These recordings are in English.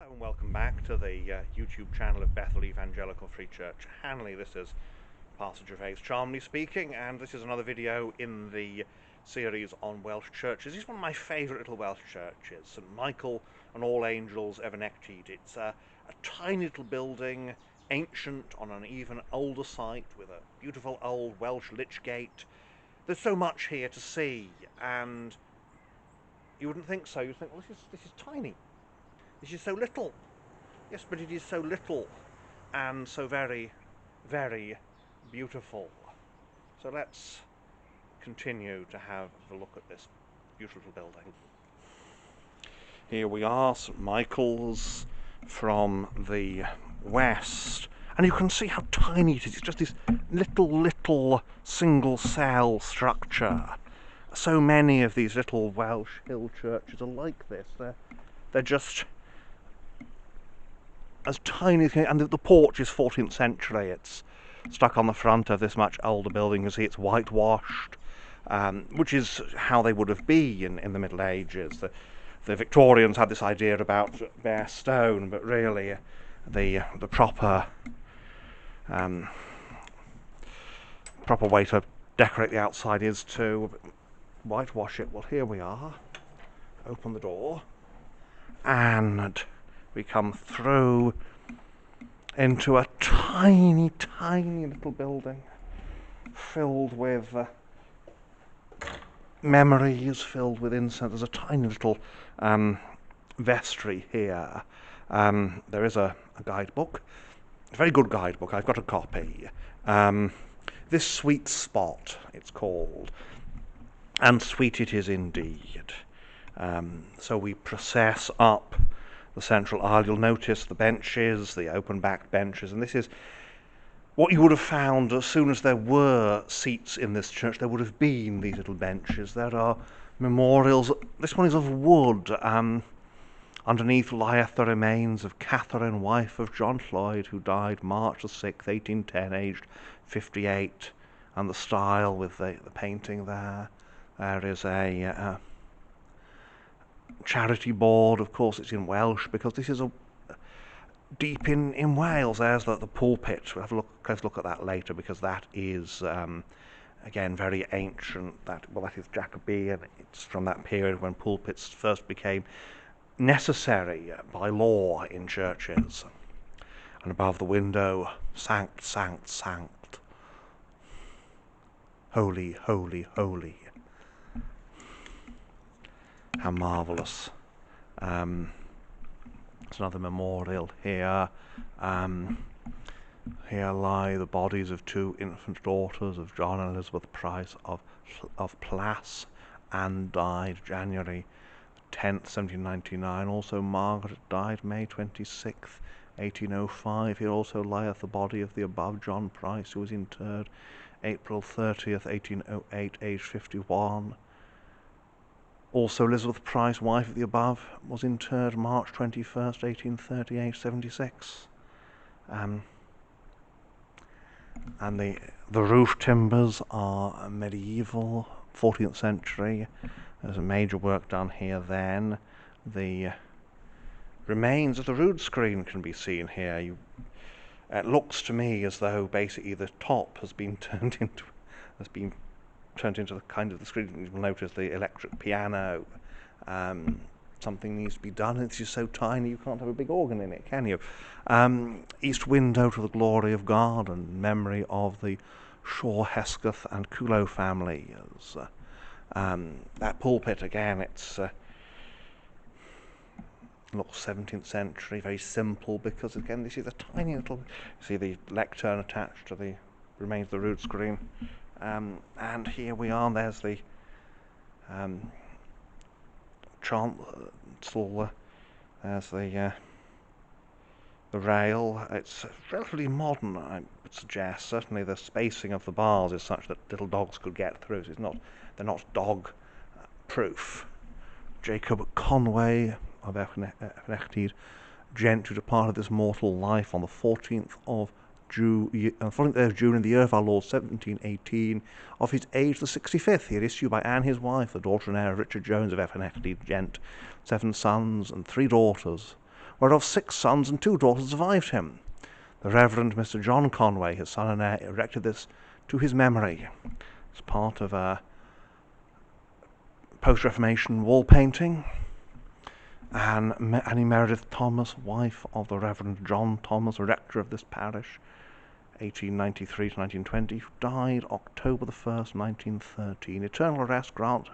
Hello and welcome back to the YouTube channel of Bethel Evangelical Free Church Hanley. This is Pastor Gervais Charmley speaking, and this is another video in the series on Welsh churches. This is one of my favourite little Welsh churches, St Michael and All Angels, Efenechtyd. It's a tiny little building, ancient, on an even older site with a beautiful old Welsh lich gate. There's so much here to see, and you wouldn't think so. You'd think, well, this is tiny. This is so little. Yes, but it is so little and so very, very beautiful. So let's continue to have a look at this beautiful building. Here we are, St Michael's from the west. And you can see how tiny it is. It's just this little single cell structure. So many of these little Welsh hill churches are like this. They're just as tiny as, and the porch is 14th century. It's stuck on the front of this much older building. You can see it's whitewashed, which is how they would have been in the Middle Ages. The Victorians had this idea about bare stone, but really the proper way to decorate the outside is to whitewash it. Well, here we are. Open the door, and we come through into a tiny little building filled with memories, filled with incense. There's a tiny little vestry here. There is a guidebook, a very good guidebook. I've got a copy. This Sweet Spot, it's called, and sweet it is indeed. So we process up the central aisle. You'll notice the benches, the open-backed benches, and this is what you would have found as soon as there were seats in this church. There would have been these little benches. There are memorials. This one is of wood. Underneath lieth the remains of Catherine, wife of John Lloyd, who died March the 6th, 1810, aged 58. And the style with the painting there. There is a charity board. Of course it's in Welsh because this is deep in Wales. There's the pulpit. We'll have a close look at that later, because that is again very ancient. That is Jacobean. It's from that period when pulpits first became necessary by law in churches. And above the window, Sanct, Sanct, Sanct, Holy, Holy, Holy. How marvellous. There's another memorial here. Here lie the bodies of two infant daughters of John and Elizabeth Price of Plas, and died January 10th, 1799. Also Margaret died May 26th, 1805. Here also lieth the body of the above John Price, who was interred April 30th, 1808, aged 51. Also Elizabeth Price, wife of the above, was interred March 21st, 1830, aged 76. And the roof timbers are medieval, 14th century. There's a major work done here then. The remains of the rood screen can be seen here. It looks to me as though basically the top has been turned into the kind of the screen. You'll notice the electric piano. Something needs to be done. It's just so tiny you can't have a big organ in it, can you? East window to the glory of God and memory of the Shaw, Hesketh and Culo families. That pulpit again, it's looks 17th century, very simple, because again this is a tiny little, you see the lectern attached to the remains of the rood screen. And here we are. There's the chancel. There's the rail. It's relatively modern, I would suggest. Certainly the spacing of the bars is such that little dogs could get through. So they're not dog proof. Jacob Conway of Efenechtyd, gent who departed this mortal life on the 14th of June in the year of our Lord 1718, of his age the 65th. He had issue by Anne his wife, the daughter and heir of Richard Jones of Efenechtyd, gent, 7 sons and 3 daughters, whereof 6 sons and 2 daughters survived him. The Reverend Mr. John Conway, his son and heir, erected this to his memory. It's part of a post-Reformation wall painting. And Annie Meredith Thomas, wife of the Reverend John Thomas, rector of this parish, 1893 to 1920, who died October the 1st, 1913. Eternal rest grant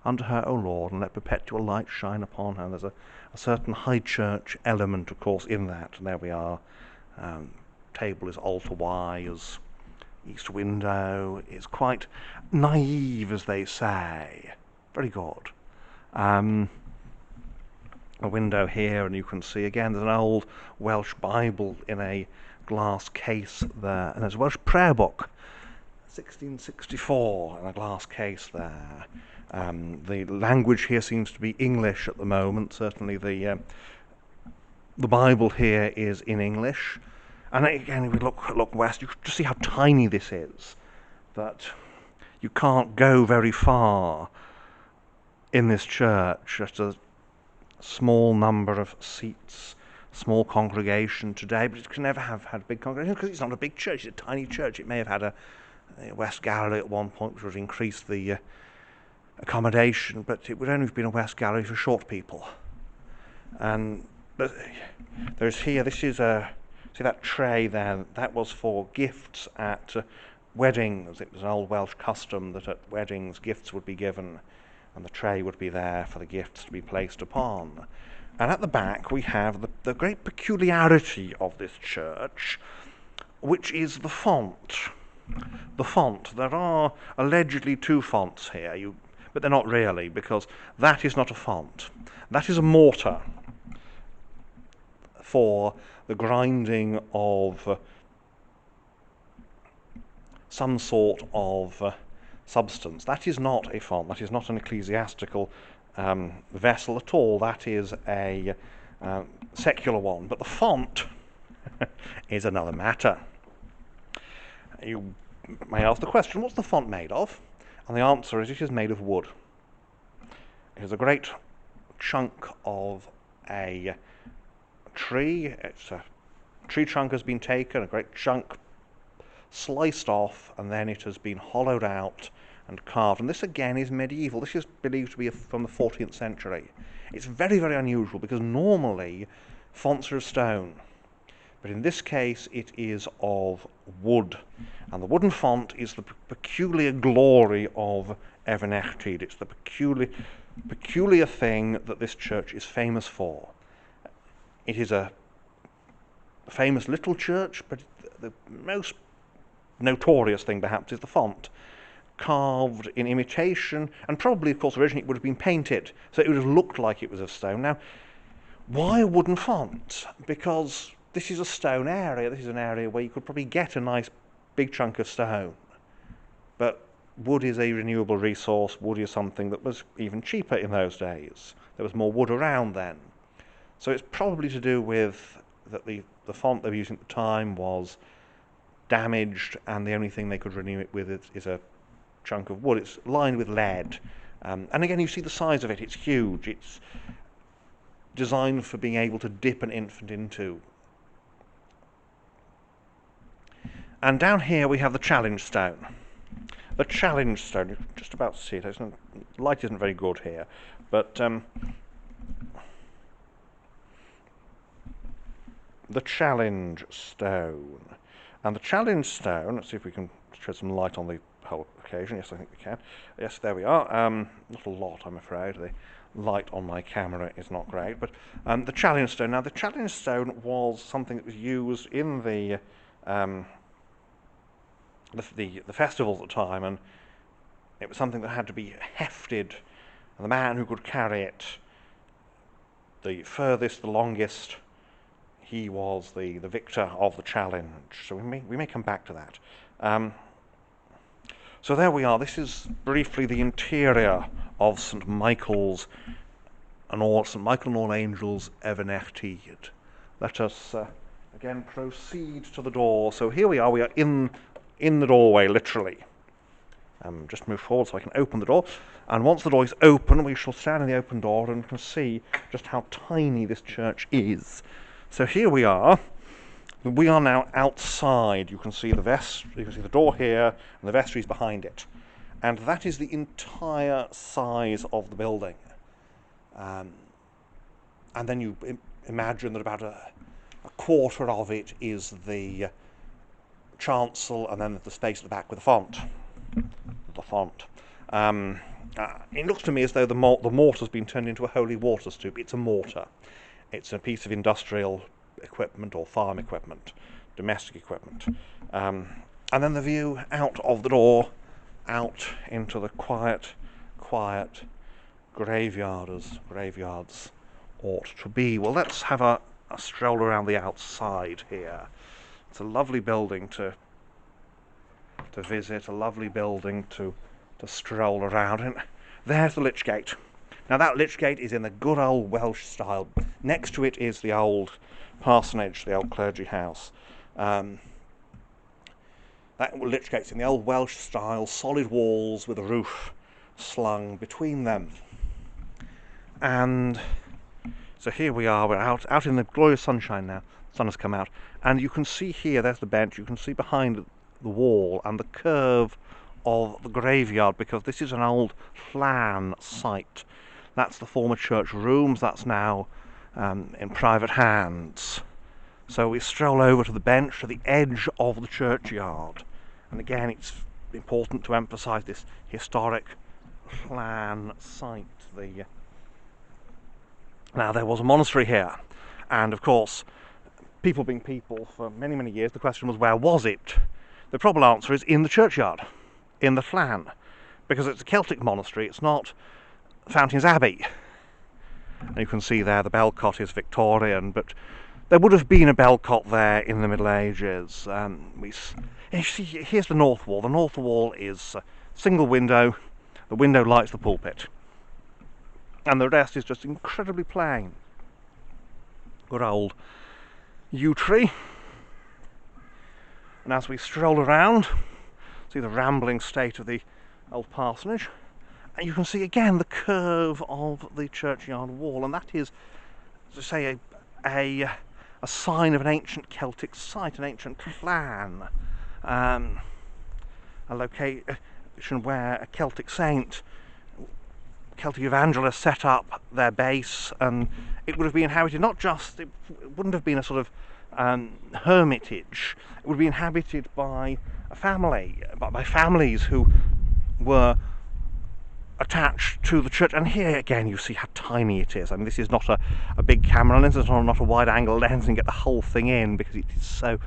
unto her, O Lord, and let perpetual light shine upon her. And there's a certain high church element, of course, in that. And there we are. Table is altar-wise, east window is quite naive, as they say. Very good. A window here, and you can see again there's an old Welsh Bible in a glass case there, and there's a Welsh prayer book, 1664, in a glass case there. The language here seems to be English at the moment. Certainly the Bible here is in English. And again, if we look west, you can just see how tiny this is, that you can't go very far in this church. Just a small number of seats, small congregation today, but it can never have had a big congregation because it's not a big church, it's a tiny church. It may have had a west gallery at one point, which would increase the accommodation, but it would only have been a west gallery for short people. And there's here, this is see that tray there, that was for gifts at weddings. It was an old Welsh custom that at weddings gifts would be given, and the tray would be there for the gifts to be placed upon. And at the back we have the great peculiarity of this church, which is the font. The font. There are allegedly 2 fonts here, but they're not really, because that is not a font. That is a mortar for the grinding of some sort of substance. That is not a font. That is not an ecclesiastical vessel at all. That is a secular one. But the font is another matter. You may ask the question, what's the font made of? And the answer is, it is made of wood. It is a great chunk of a tree. It's a tree trunk has been taken, a great chunk sliced off, and then it has been hollowed out and carved. And this again is medieval. This is believed to be from the 14th century. It's very, very unusual because normally fonts are of stone, but in this case it is of wood. And the wooden font is the peculiar glory of Efenechtyd. It's the peculiar thing that this church is famous for. It is a famous little church, but the most notorious thing perhaps is the font, carved in imitation, and probably, of course, originally it would have been painted, so it would have looked like it was of stone. Now, why a wooden font? Because this is a stone area. This is an area where you could probably get a nice big chunk of stone, but wood is a renewable resource. Wood is something that was even cheaper in those days. There was more wood around then. So it's probably to do with that the font they were using at the time was damaged, and the only thing they could renew it with is a chunk of wood. It's lined with lead. And again, you see the size of it. It's huge. It's designed for being able to dip an infant into. And down here we have the challenge stone. The challenge stone, you can just about see it. The light isn't very good here, but the challenge stone. And the challenge stone, let's see if we can shed some light on the whole occasion. Yes, I think we can. Yes, there we are. Not a lot, I'm afraid. The light on my camera is not great. But the challenge stone. Now, the challenge stone was something that was used in the festivals at the time, and it was something that had to be hefted, and the man who could carry it the furthest, the longest, he was the victor of the challenge. So we may come back to that. So there we are. This is briefly the interior of St. Michael's and St. Michael and All Angels Efenechtyd. Let us again proceed to the door. So here we are in the doorway, literally. Just move forward so I can open the door, and once the door is open we shall stand in the open door and can see just how tiny this church is. So here we are. We are now outside. You can see the you can see the door here, and the vestry is behind it, and that is the entire size of the building. And then you imagine that about a quarter of it is the chancel, and then the space at the back with the font. It looks to me as though the mortar's been turned into a holy water stoup. It's a mortar. It's a piece of industrial equipment or farm equipment, domestic equipment. And then the view out of the door, out into the quiet graveyard, as graveyards ought to be. Well, let's have a stroll around the outside here. It's a lovely building to visit, a lovely building to stroll around in. There's the lich gate. Now that lich gate is in the good old Welsh style. Next to it is the old parsonage, the old clergy house. That lich gate's in the old Welsh style, solid walls with a roof slung between them. And so here we are, we're out in the glorious sunshine now. The sun has come out, and you can see here, there's the bench, you can see behind the wall and the curve of the graveyard, because this is an old Llan site. That's the former church rooms, that's now in private hands. So we stroll over to the bench at the edge of the churchyard, and again it's important to emphasise this historic Llan site. Now there was a monastery here, and of course, people being people for many, many years, the question was, where was it? The probable answer is in the churchyard, in the Llan, because it's a Celtic monastery, it's not Fountains Abbey. And you can see there the bellcot is Victorian, but there would have been a bellcot there in the Middle Ages. Here's the north wall. The north wall is a single window. The window lights the pulpit, and the rest is just incredibly plain. Good old yew tree. And as we stroll around, see the rambling state of the old parsonage, and you can see again the curve of the churchyard wall, and that is, to say, a sign of an ancient Celtic site, an ancient clan, a location where a Celtic saint, Celtic evangelists set up their base, and it would have been inhabited it wouldn't have been a sort of hermitage. It would be inhabited by a family, by families who were attached to the church. And here again you see how tiny it is. I mean, this is not a big camera lens, it's not a wide angle lens and get the whole thing in, because it is so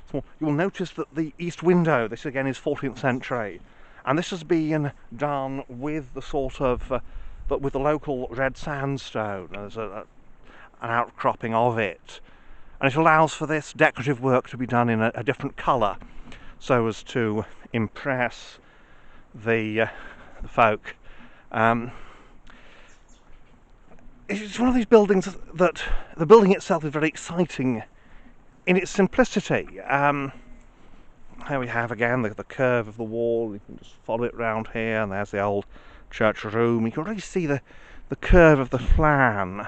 small. You will notice that the east window, this again is 14th century, and this has been done with the sort of with the local red sandstone. There's an outcropping of it, and it allows for this decorative work to be done in a different colour, so as to impress the folk. It's one of these buildings that the building itself is very exciting in its simplicity. Here we have again the curve of the wall. You can just follow it round here, and there's the old church room. You can really see the curve of the Llan.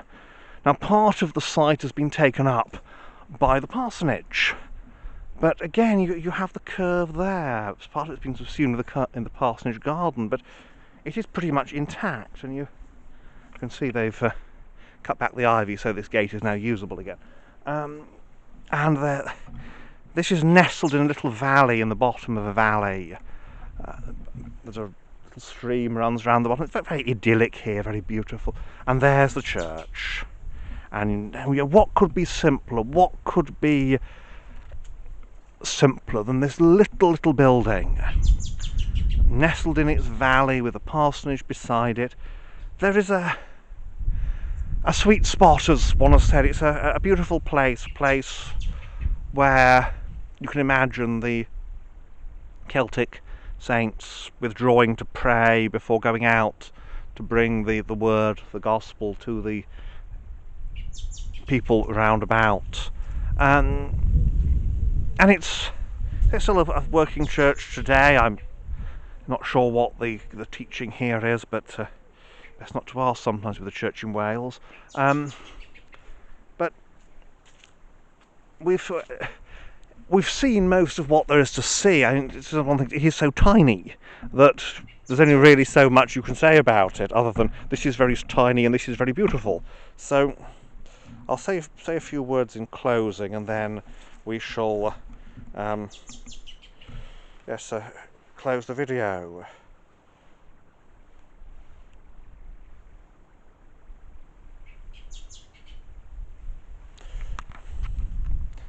Now, part of the site has been taken up by the parsonage, but again you have the curve there. Part of it's been subsumed in the parsonage garden, but it is pretty much intact, and you can see they've cut back the ivy, so this gate is now usable again. This is nestled in a little valley, in the bottom of a valley. There's a little stream runs around the bottom. It's very idyllic here, very beautiful. And there's the church. And what could be simpler? What could be simpler than this little building, nestled in its valley with a parsonage beside it? There is a sweet spot, as one has said. It's a beautiful place where you can imagine the Celtic saints withdrawing to pray before going out to bring the word, the gospel, to the people round about. And it's still a working church today. I'm Not sure what the teaching here is, but best not to ask sometimes with the church in Wales. But we've seen most of what there is to see. I think it's one thing. It is so tiny that there's only really so much you can say about it, other than this is very tiny and this is very beautiful. So I'll say a few words in closing, and then we shall close the video.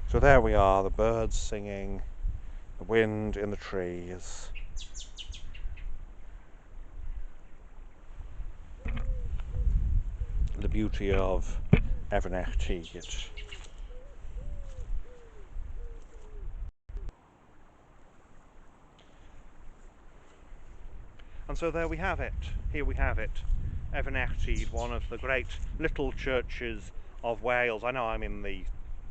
So there we are, the birds singing, the wind in the trees. The beauty of Efenechtyd. And so there we have it. Here we have it. Efenechtyd, one of the great little churches of Wales. I know I'm in the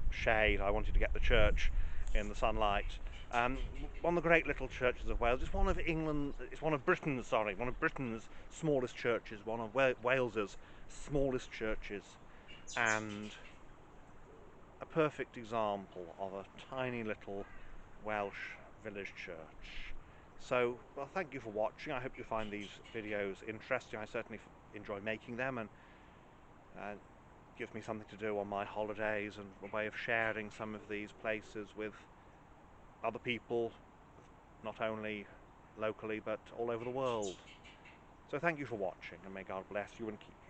shade. I wanted to get the church in the sunlight. One of the great little churches of Wales. It's one of Britain's smallest churches, one of Wales's smallest churches, and a perfect example of a tiny little Welsh village church. So, well, thank you for watching. I hope you find these videos interesting. I certainly enjoy making them, and gives me something to do on my holidays, and a way of sharing some of these places with other people, not only locally but all over the world. So thank you for watching, and may God bless you and keep you.